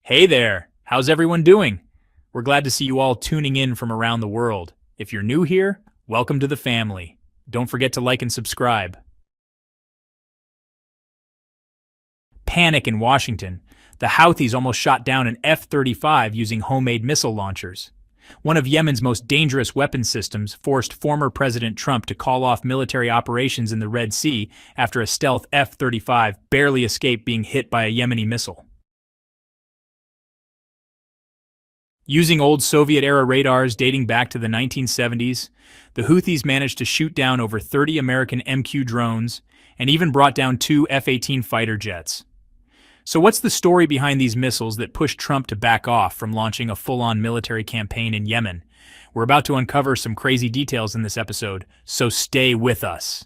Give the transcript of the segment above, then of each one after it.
Hey there! How's everyone doing? We're glad to see you all tuning in from around the world. If you're new here, welcome to the family. Don't forget to like and subscribe. Panic in Washington. The Houthis almost shot down an F-35 using homemade missile launchers. One of Yemen's most dangerous weapon systems forced former President Trump to call off military operations in the Red Sea after a stealth F-35 barely escaped being hit by a Yemeni missile. Using old Soviet-era radars dating back to the 1970s, the Houthis managed to shoot down over 30 American MQ drones and even brought down 2 F-18 fighter jets. So what's the story behind these missiles that pushed Trump to back off from launching a full-on military campaign in Yemen? We're about to uncover some crazy details in this episode, so stay with us.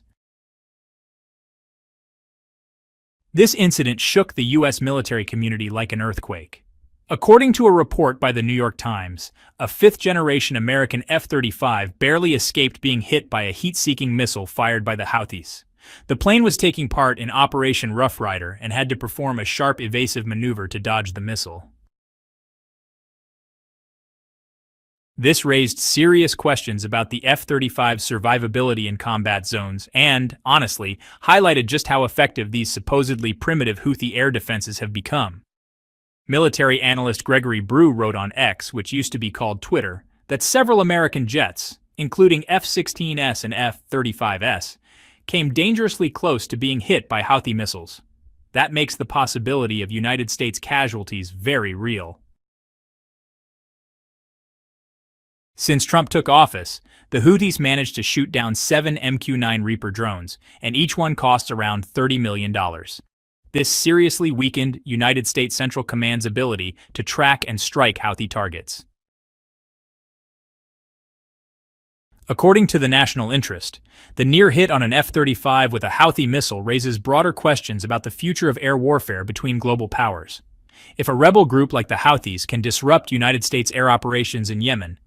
This incident shook the U.S. military community like an earthquake. According to a report by the New York Times, a fifth-generation American F-35 barely escaped being hit by a heat-seeking missile fired by the Houthis. The plane was taking part in Operation Rough Rider and had to perform a sharp evasive maneuver to dodge the missile. This raised serious questions about the F-35's survivability in combat zones and, honestly, highlighted just how effective these supposedly primitive Houthi air defenses have become. Military analyst Gregory Brew wrote on X, which used to be called Twitter, that several American jets, including F-16S and F-35S, came dangerously close to being hit by Houthi missiles. That makes the possibility of United States casualties very real. Since Trump took office, the Houthis managed to shoot down 7 MQ-9 Reaper drones, and each one costs around $30 million. This seriously weakened United States Central Command's ability to track and strike Houthi targets. According to the National Interest, the near hit on an F-35 with a Houthi missile raises broader questions about the future of air warfare between global powers. If a rebel group like the Houthis can disrupt United States air operations in Yemen,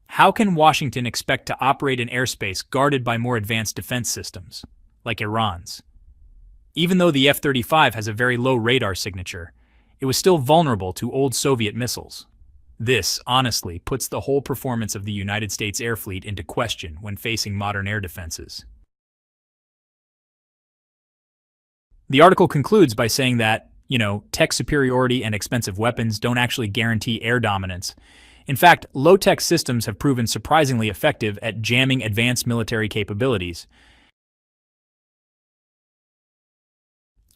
how can Washington expect to operate in airspace guarded by more advanced defense systems, like Iran's? Even though the F-35 has a very low radar signature, it was still vulnerable to old Soviet missiles. This, honestly, puts the whole performance of the United States air fleet into question when facing modern air defenses. The article concludes by saying that, tech superiority and expensive weapons don't actually guarantee air dominance. In fact, low-tech systems have proven surprisingly effective at jamming advanced military capabilities.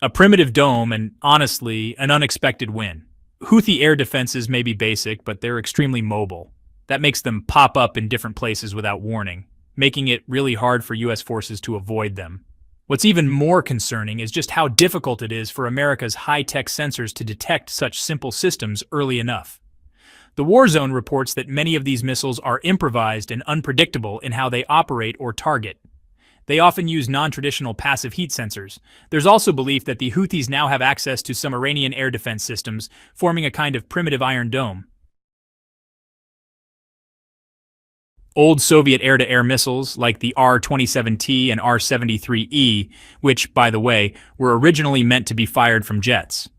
A primitive dome and, honestly, an unexpected win. Houthi air defenses may be basic, but they're extremely mobile. That makes them pop up in different places without warning, making it really hard for U.S. forces to avoid them. What's even more concerning is just how difficult it is for America's high-tech sensors to detect such simple systems early enough. The War Zone reports that many of these missiles are improvised and unpredictable in how they operate or target. They often use non-traditional passive heat sensors. There's also belief that the Houthis now have access to some Iranian air defense systems, forming a kind of primitive iron dome. Old Soviet air-to-air missiles, like the R-27T and R-73E, which, by the way, were originally meant to be fired from jets.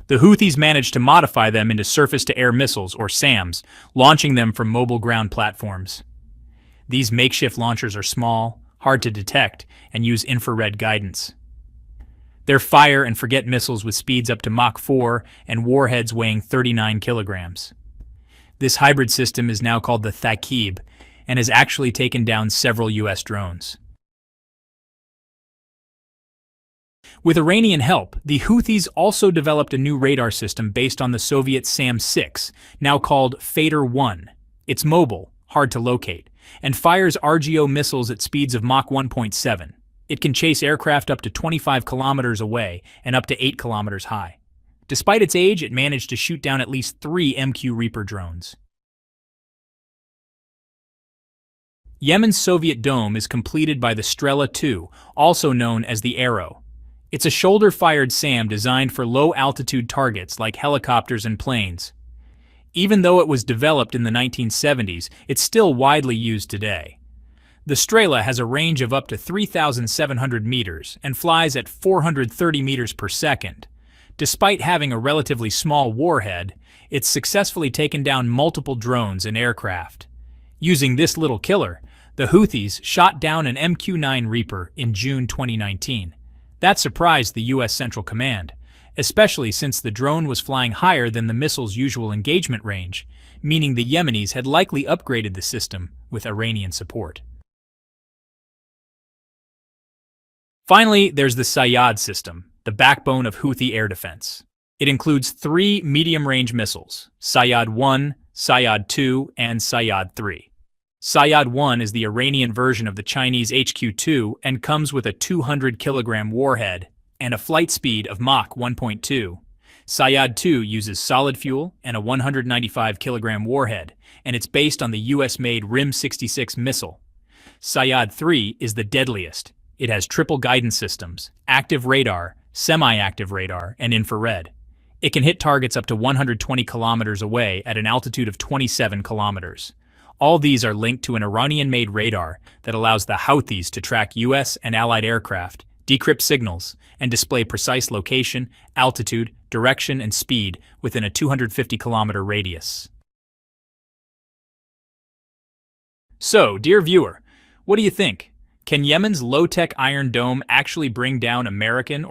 The Houthis managed to modify them into surface-to-air missiles, or SAMs, launching them from mobile ground platforms. These makeshift launchers are small, hard to detect, and use infrared guidance. They're fire-and-forget missiles with speeds up to Mach 4 and warheads weighing 39 kilograms. This hybrid system is now called the Thaqib and has actually taken down several U.S. drones. With Iranian help, the Houthis also developed a new radar system based on the Soviet SAM-6, now called Fader-1. It's mobile, hard to locate, and fires RGO missiles at speeds of Mach 1.7. It can chase aircraft up to 25 kilometers away and up to 8 kilometers high. Despite its age, it managed to shoot down at least 3 MQ Reaper drones. Yemen's Soviet dome is completed by the Strela II, also known as the Arrow. It's a shoulder-fired SAM designed for low-altitude targets like helicopters and planes. Even though it was developed in the 1970s, it's still widely used today. The Strela has a range of up to 3,700 meters and flies at 430 meters per second. Despite having a relatively small warhead, it's successfully taken down multiple drones and aircraft. Using this little killer, the Houthis shot down an MQ-9 Reaper in June 2019. That surprised the U.S. Central Command, especially since the drone was flying higher than the missile's usual engagement range, meaning the Yemenis had likely upgraded the system with Iranian support. Finally, there's the Sayyad system, the backbone of Houthi air defense. It includes 3 medium-range missiles, Sayyad 1, Sayyad 2, and Sayyad 3. Sayyad 1 is the Iranian version of the Chinese HQ-2 and comes with a 200-kilogram warhead and a flight speed of Mach 1.2. Sayyad 2 uses solid fuel and a 195-kilogram warhead, and it's based on the US-made RIM-66 missile. Sayyad 3 is the deadliest. It has triple guidance systems, active radar, semi-active radar, and infrared. It can hit targets up to 120 kilometers away at an altitude of 27 kilometers. All these are linked to an Iranian-made radar that allows the Houthis to track US and allied aircraft, decrypt signals, and display precise location, altitude, direction, and speed within a 250-kilometer radius. So, dear viewer, what do you think? Can Yemen's low-tech Iron Dome actually bring down American or